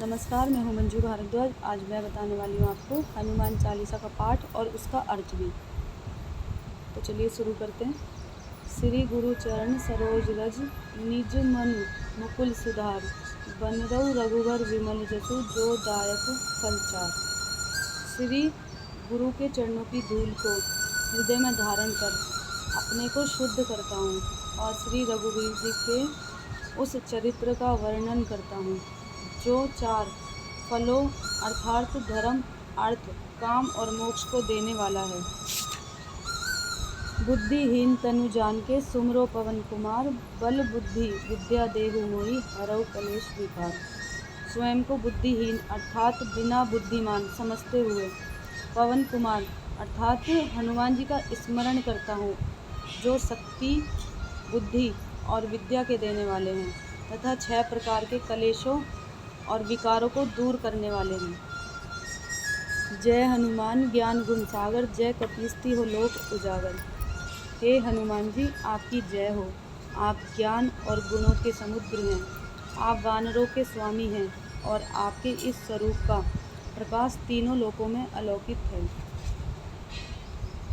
नमस्कार, मैं हूँ मंजू भारद्वाज। आज मैं बताने वाली हूँ आपको हनुमान चालीसा का पाठ और उसका अर्थ भी। तो चलिए शुरू करते हैं। श्री गुरु चरण सरोज रज, निज मन मुकुल सुधार, बनरऊ रघुवर विमल जसु, जो दायक फलचार। श्री गुरु के चरणों की धूल को हृदय में धारण कर अपने को शुद्ध करता हूँ और श्री रघुवीर जी के उस चरित्र का वर्णन करता हूँ जो 4 फलों अर्थात धर्म, अर्थ, काम और मोक्ष को देने वाला है। बुद्धिहीन तनु जान के सुमरो पवन कुमार, बल बुद्धि विद्या देहु मोहि, हरऊ कलेश विकार। स्वयं को बुद्धिहीन अर्थात बिना बुद्धिमान समझते हुए पवन कुमार अर्थात हनुमान जी का स्मरण करता हूँ जो शक्ति, बुद्धि और विद्या के देने वाले हैं तथा 6 प्रकार के कलेशों और विकारों को दूर करने वाले हैं। जय हनुमान ज्ञान गुण सागर, जय कपीसती हो लोक उजागर। हे हनुमान जी, आपकी जय हो। आप ज्ञान और गुणों के समुद्र हैं। आप वानरों के स्वामी हैं और आपके इस स्वरूप का प्रकाश तीनों लोकों में अलौकिक है।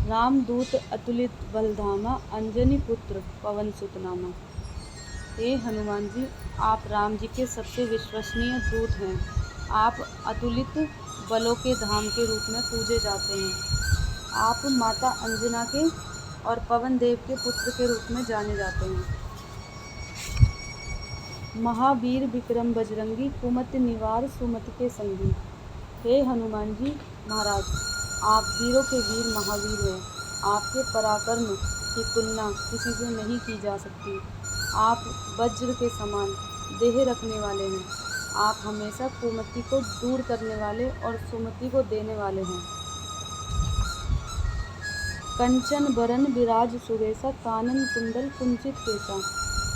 रामदूत अतुलित बलधामा, अंजनी पुत्र पवन सुत नामा। हे हनुमान जी, आप राम जी के सबसे विश्वसनीय दूत हैं। आप अतुलित बलों के धाम के रूप में पूजे जाते हैं। आप माता अंजना के और पवन देव के पुत्र के रूप में जाने जाते हैं। महावीर विक्रम बजरंगी, कुमति निवार सुमति के संगी। हे हनुमान जी महाराज, आप वीरों के वीर महावीर हैं। आपके पराक्रम की तुलना किसी से नहीं की जा सकती। आप वज्र के समान देह रखने वाले हैं। आप हमेशा कुमति को दूर करने वाले और सुमति को देने वाले हैं। कंचन बरन विराज सुबेसा, कानन कुंडल कुंचित केसा।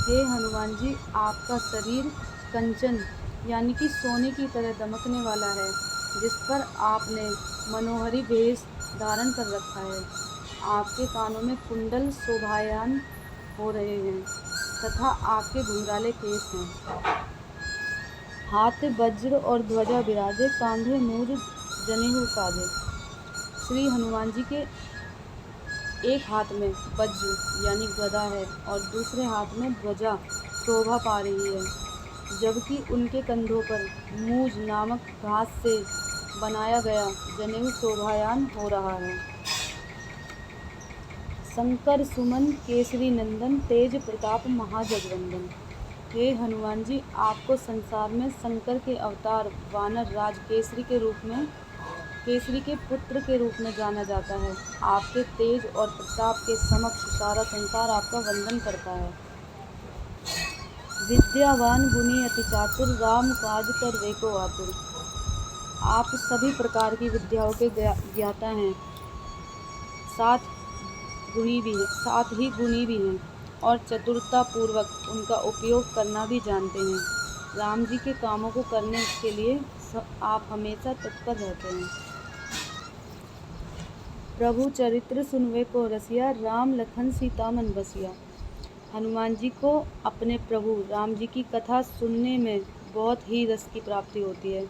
हे हनुमान जी, आपका शरीर कंचन यानी कि सोने की तरह दमकने वाला है, जिस पर आपने मनोहरी भेष धारण कर रखा है। आपके कानों में कुंडल शोभायमान हो रहे हैं तथा आपके घुंघराले केस हैं। हाथ वज्र और ध्वजा विराजे, कांधे मूज जनेऊ साजे। श्री हनुमान जी के एक हाथ में वज्र यानी गदा है और दूसरे हाथ में ध्वजा शोभा पा रही है, जबकि उनके कंधों पर मूज नामक घास से बनाया गया जनेऊ शोभायमान हो रहा है। शंकर सुमन केसरी नंदन, तेज प्रताप महाजगवंदन। हे हनुमान जी, आपको संसार में शंकर के अवतार वानर राज केसरी के पुत्र के रूप में जाना जाता है। आपके तेज और प्रताप के समक्ष सारा संसार आपका वंदन करता है। विद्यावान गुणी अति चातुर, राम काज करवे को आतुर। आप सभी प्रकार की विद्याओं के ज्ञाता हैं, साथ ही गुणी भी हैं और चतुरता पूर्वक उनका उपयोग करना भी जानते हैं। राम जी के कामों को करने के लिए आप हमेशा तत्पर रहते हैं। प्रभु चरित्र सुनवे को रसिया, राम लखन सीता मन बसिया। हनुमान जी को अपने प्रभु राम जी की कथा सुनने में बहुत ही रस की प्राप्ति होती है।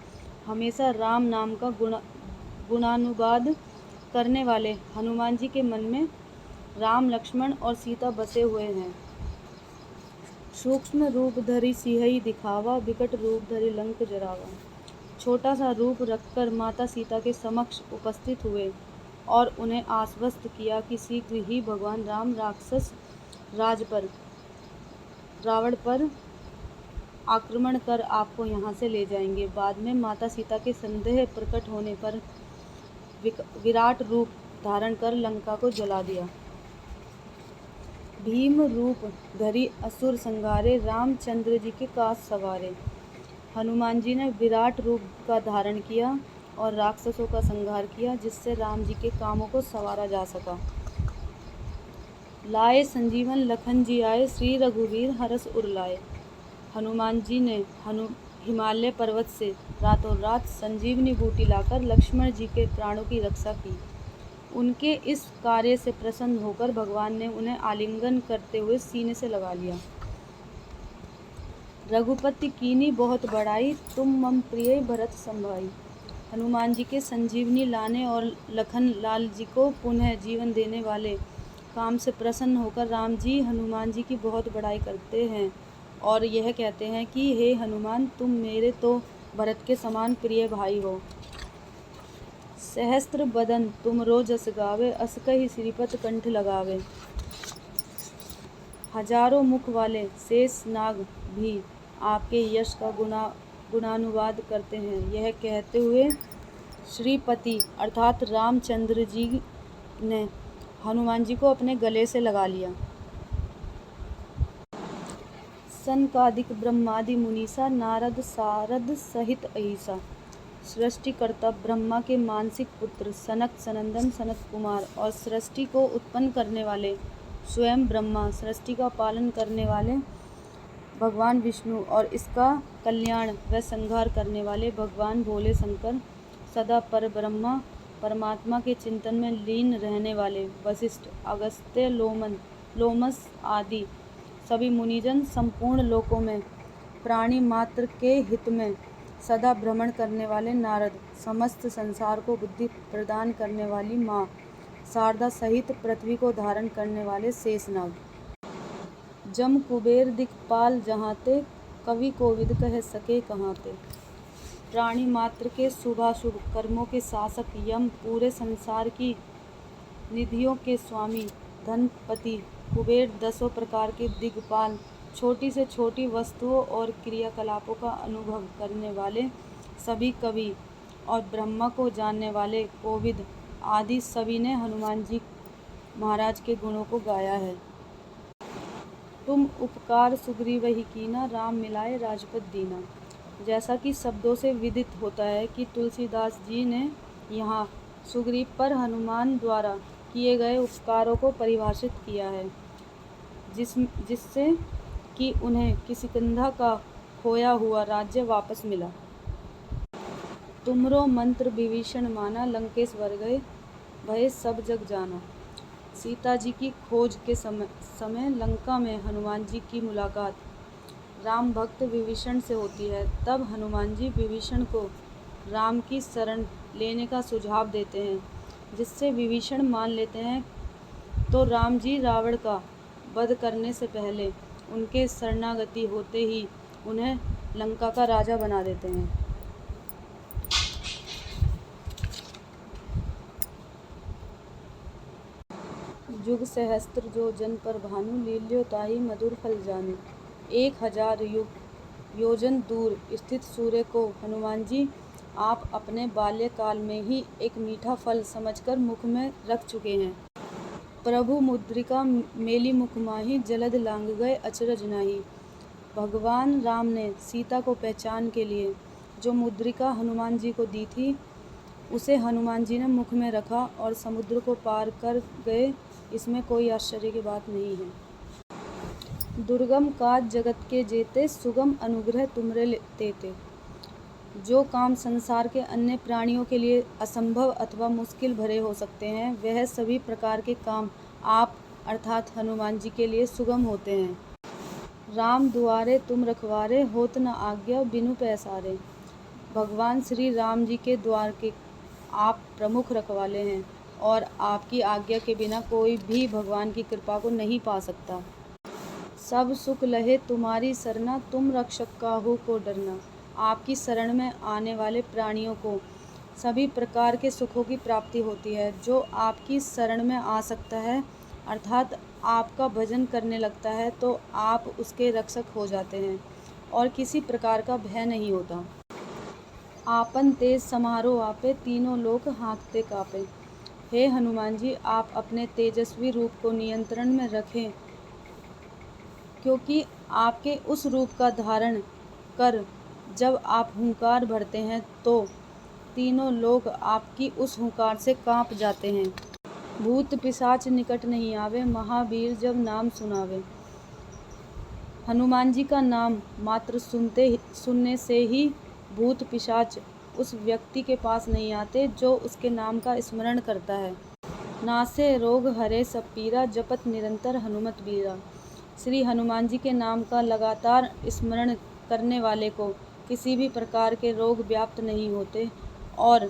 हमेशा राम नाम का गुणानुवाद करने वाले हनुमान जी के मन में राम, लक्ष्मण और सीता बसे हुए हैं। सूक्ष्म रूप धरि सिंहई दिखावा, विकट रूप धरि लंक जरावा। छोटा सा रूप रखकर माता सीता के समक्ष उपस्थित हुए और उन्हें आश्वस्त किया कि शीघ्र ही भगवान राम राक्षस राज पर रावण पर आक्रमण कर आपको यहाँ से ले जाएंगे। बाद में माता सीता के संदेह प्रकट होने पर विराट रूप धारण कर लंका को जला दिया। भीम रूप धरि असुर संहारे, रामचंद्र जी के काज सवारे। हनुमान जी ने विराट रूप का धारण किया और राक्षसों का संहार किया, जिससे राम जी के कामों को संवारा जा सका। लाए संजीवन लखन जी आए, श्री रघुवीर हरष उर लाए। हनुमान जी ने हिमालय पर्वत से रातों रात संजीवनी बूटी लाकर लक्ष्मण जी के प्राणों की रक्षा की। उनके इस कार्य से प्रसन्न होकर भगवान ने उन्हें आलिंगन करते हुए सीने से लगा लिया। रघुपति कीनी बहुत बड़ाई, तुम मम प्रिय भरत संभाई। हनुमान जी के संजीवनी लाने और लखन लाल जी को पुनः जीवन देने वाले काम से प्रसन्न होकर राम जी हनुमान जी की बहुत बड़ाई करते हैं और यह कहते हैं कि हे हनुमान, तुम मेरे तो भरत के समान प्रिय भाई हो। सहस्त्र बदन तुमरो जस गावे, अस कहि श्रीपत कंठ लगावे। हजारों मुख वाले शेष नाग भी आपके यश का गुणानुवाद करते हैं। यह कहते हुए श्रीपति अर्थात रामचंद्र जी ने हनुमान जी को अपने गले से लगा लिया। सनकादिक ब्रह्मादि मुनीसा, नारद सारद सहित अहिसा। सृष्टिकर्ता ब्रह्मा के मानसिक पुत्र सनक सनंदन सनत कुमार और सृष्टि को उत्पन्न करने वाले स्वयं ब्रह्मा, सृष्टि का पालन करने वाले भगवान विष्णु और इसका कल्याण व संहार करने वाले भगवान भोले शंकर, सदा पर ब्रह्मा परमात्मा के चिंतन में लीन रहने वाले वशिष्ठ, अगस्त्य, लोमस आदि सभी मुनिजन, संपूर्ण लोकों में प्राणी मात्र के हित में सदा भ्रमण करने वाले नारद, समस्त संसार को बुद्धि प्रदान करने वाली माँ शारदा सहित पृथ्वी को धारण करने वाले शेषनाग, जम कुबेर दिक्पाल जहाँते, कवि कोविद कह सके कहाँते। प्राणी मात्र के शुभाशुभ कर्मों के शासक यम, पूरे संसार की निधियों के स्वामी धनपति कुबेर, दसों प्रकार के दिग्पाल, छोटी से छोटी वस्तुओं और क्रियाकलापों का अनुभव करने वाले सभी कवि और ब्रह्मा को जानने वाले कोविद आदि सभी ने हनुमान जी महाराज के गुणों को गाया है। तुम उपकार सुग्रीव ही कीना, राम मिलाए राजपद दीना। जैसा कि शब्दों से विदित होता है कि तुलसीदास जी ने यहाँ सुग्रीव पर हनुमान द्वारा किए गए उपकारों को परिभाषित किया है, जिससे कि उन्हें किष्किंधा का खोया हुआ राज्य वापस मिला। तुमरो मंत्र विभीषण माना, लंकेश वर गए भय सब जग जाना। सीता जी की खोज के समय लंका में हनुमान जी की मुलाकात राम भक्त विभीषण से होती है। तब हनुमान जी विभीषण को राम की शरण लेने का सुझाव देते हैं, जिससे विभीषण मान लेते हैं। तो राम जी रावण का वध करने से पहले उनके शरणागति होते ही उन्हें लंका का राजा बना देते हैं। युग सहस्त्र जो जन पर भानु, लील्यो ताहि मधुर फल जानू। 1000 योजन दूर स्थित सूर्य को हनुमान जी आप अपने बाल्यकाल में ही एक मीठा फल समझकर मुख में रख चुके हैं। प्रभु मुद्रिका मेली मुख माही, जलद लांग गए अचरज नाही। भगवान राम ने सीता को पहचान के लिए जो मुद्रिका हनुमान जी को दी थी, उसे हनुमान जी ने मुख में रखा और समुद्र को पार कर गए। इसमें कोई आश्चर्य की बात नहीं है। दुर्गम काज जगत के जेते, सुगम अनुग्रह तुमरे तेते। जो काम संसार के अन्य प्राणियों के लिए असंभव अथवा मुश्किल भरे हो सकते हैं, वह सभी प्रकार के काम आप अर्थात हनुमान जी के लिए सुगम होते हैं। राम दुआरे तुम रखवारे, होत न आज्ञा बिनु पैसारे। भगवान श्री राम जी के द्वार के आप प्रमुख रखवाले हैं और आपकी आज्ञा के बिना कोई भी भगवान की कृपा को नहीं पा सकता। सब सुख लहे तुम्हारी सरना, तुम रक्षक काहू को डरना। आपकी शरण में आने वाले प्राणियों को सभी प्रकार के सुखों की प्राप्ति होती है। जो आपकी शरण में आ सकता है अर्थात आपका भजन करने लगता है, तो आप उसके रक्षक हो जाते हैं और किसी प्रकार का भय नहीं होता। आपन तेज समारो आपे, तीनों लोक हाँकते कापे। हे हनुमान जी, आप अपने तेजस्वी रूप को नियंत्रण में रखें, क्योंकि आपके उस रूप का धारण कर जब आप हुंकार भरते हैं तो तीनों लोग आपकी उस हुंकार से कांप जाते हैं। भूत पिशाच निकट नहीं आवे, महावीर जब नाम सुनावे। हनुमान जी का नाम मात्र सुनने से ही भूत पिशाच उस व्यक्ति के पास नहीं आते जो उसके नाम का स्मरण करता है। नासे रोग हरे सब पीरा, जपत निरंतर हनुमत बीरा। श्री हनुमान जी के नाम का लगातार स्मरण करने वाले को किसी भी प्रकार के रोग व्याप्त नहीं होते और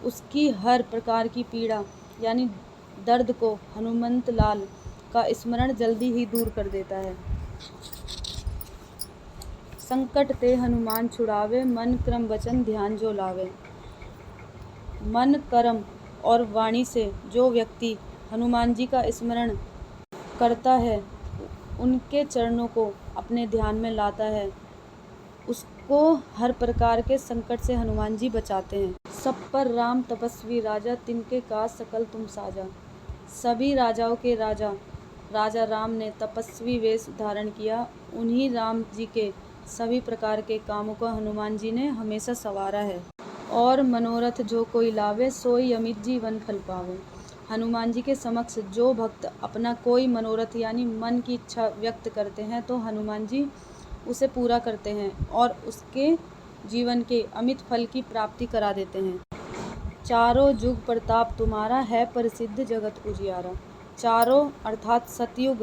उसकी हर प्रकार की पीड़ा यानी दर्द को हनुमंत लाल का स्मरण जल्दी ही दूर कर देता है। संकट ते हनुमान छुड़ावे, मन क्रम वचन ध्यान जो लावे। मन, कर्म और वाणी से जो व्यक्ति हनुमान जी का स्मरण करता है, उनके चरणों को अपने ध्यान में लाता है, उसको हर प्रकार के संकट से हनुमान जी बचाते हैं। सब पर राम तपस्वी राजा, तिनके काज सकल तुम साजा। सभी राजाओं के राजा राजा राम ने तपस्वी वेश धारण किया। उन्हीं राम जी के सभी प्रकार के कामों को हनुमान जी ने हमेशा संवारा है। और मनोरथ जो कोई लावे, सोई अमित जीवन फल पावे। हनुमान जी के समक्ष जो भक्त अपना कोई मनोरथ यानी मन की इच्छा व्यक्त करते हैं तो हनुमान जी उसे पूरा करते हैं और उसके जीवन के अमित फल की प्राप्ति करा देते हैं। चारों जुग प्रताप तुम्हारा, है प्रसिद्ध जगत उजियारा। चारों अर्थात सतयुग,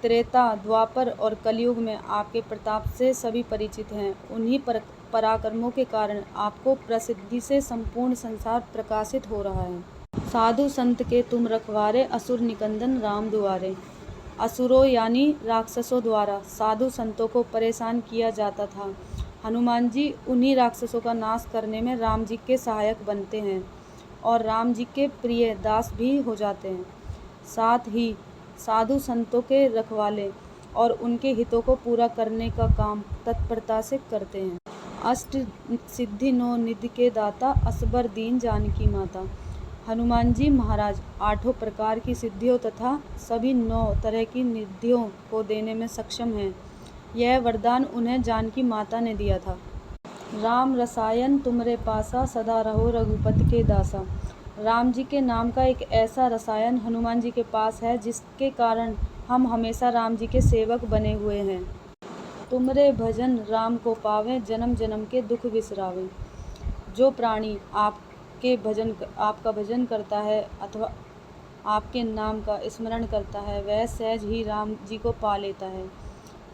त्रेता, द्वापर और कलयुग में आपके प्रताप से सभी परिचित हैं। उन्हीं पराक्रमों के कारण आपको प्रसिद्धि से संपूर्ण संसार प्रकाशित हो रहा है। साधु संत के तुम रखवारे, असुर निकंदन राम दुआरे। असुरों यानी राक्षसों द्वारा साधु संतों को परेशान किया जाता था। हनुमान जी उन्हीं राक्षसों का नाश करने में राम जी के सहायक बनते हैं और राम जी के प्रिय दास भी हो जाते हैं। साथ ही साधु संतों के रखवाले और उनके हितों को पूरा करने का काम तत्परता से करते हैं। अष्ट सिद्धि नौ निधि के दाता, असबर दीन जानकी माता। हनुमान जी महाराज आठों प्रकार की सिद्धियों तथा सभी 9 तरह की निधियों को देने में सक्षम हैं। यह वरदान उन्हें जानकी माता ने दिया था। राम रसायन तुमरे पासा, सदा रहो रघुपति के दासा। राम जी के नाम का एक ऐसा रसायन हनुमान जी के पास है जिसके कारण हम हमेशा राम जी के सेवक बने हुए हैं। तुमरे भजन राम को पावे, जन्म जन्म के दुख बिसरावे। जो प्राणी आपका भजन करता है अथवा आपके नाम का स्मरण करता है, वह सहज ही राम जी को पा लेता है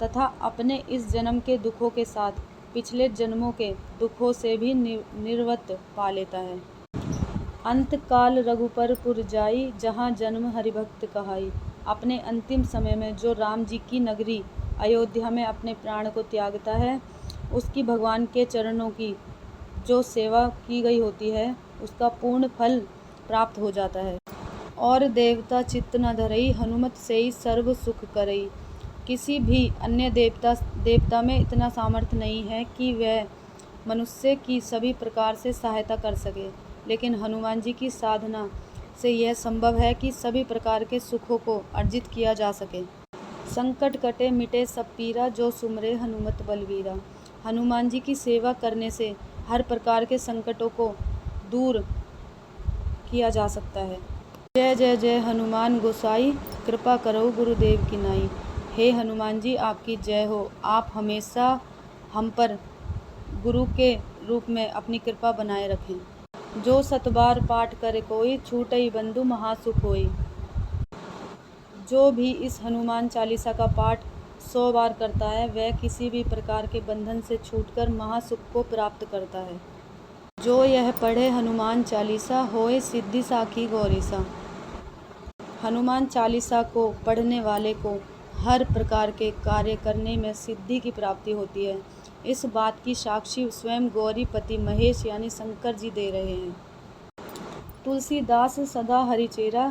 तथा अपने इस जन्म के दुखों के साथ पिछले जन्मों के दुखों से भी निर्वृत्त पा लेता है। अंत काल रघुपर पुर जाई, जहाँ जन्म हरिभक्त कहाई। अपने अंतिम समय में जो राम जी की नगरी अयोध्या में अपने प्राण को त्यागता है, उसकी भगवान के चरणों की जो सेवा की गई होती है, उसका पूर्ण फल प्राप्त हो जाता है। और देवता चित्त न धरई, हनुमत सेई सर्व सुख करई। किसी भी अन्य देवता में इतना सामर्थ्य नहीं है कि वह मनुष्य की सभी प्रकार से सहायता कर सके, लेकिन हनुमान जी की साधना से यह संभव है कि सभी प्रकार के सुखों को अर्जित किया जा सके। संकट कटे मिटे सब पीरा, जो सुमरे हनुमत बलवीरा। हनुमान जी की सेवा करने से हर प्रकार के संकटों को दूर किया जा सकता है। जय जय जय हनुमान गोसाई, कृपा करो गुरुदेव की नाई। हे हनुमान जी, आपकी जय हो। आप हमेशा हम पर गुरु के रूप में अपनी कृपा बनाए रखें। जो सतबार पाठ करे कोई, छूटई बंधु महासुख होई। जो भी इस हनुमान चालीसा का पाठ 100 बार करता है, वह किसी भी प्रकार के बंधन से छूटकर महासुख को प्राप्त करता है। जो यह पढ़े हनुमान चालीसा, होए सिद्धि साखी गौरीसा। हनुमान चालीसा को पढ़ने वाले को हर प्रकार के कार्य करने में सिद्धि की प्राप्ति होती है। इस बात की साक्षी स्वयं गौरीपति महेश यानी शंकर जी दे रहे हैं। तुलसीदास सदा हरिचेरा,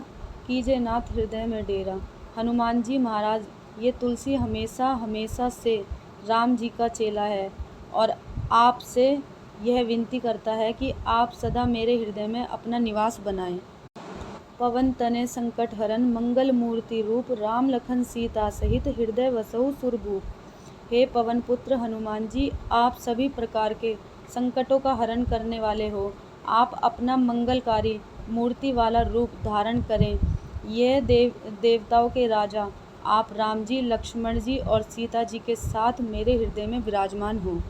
कीजे नाथ हृदय में डेरा। हनुमान जी महाराज ये तुलसी हमेशा से राम जी का चेला है और आपसे यह विनती करता है कि आप सदा मेरे हृदय में अपना निवास बनाएं। पवन तने संकट हरन, मंगल मूर्ति रूप। राम लखन सीता सहित, हृदय वसहु सुरभूप। हे पवन पुत्र हनुमान जी, आप सभी प्रकार के संकटों का हरण करने वाले हो। आप अपना मंगलकारी मूर्ति वाला रूप धारण करें। यह देवताओं के राजा आप राम जी, लक्ष्मण जी और सीता जी के साथ मेरे हृदय में विराजमान हो।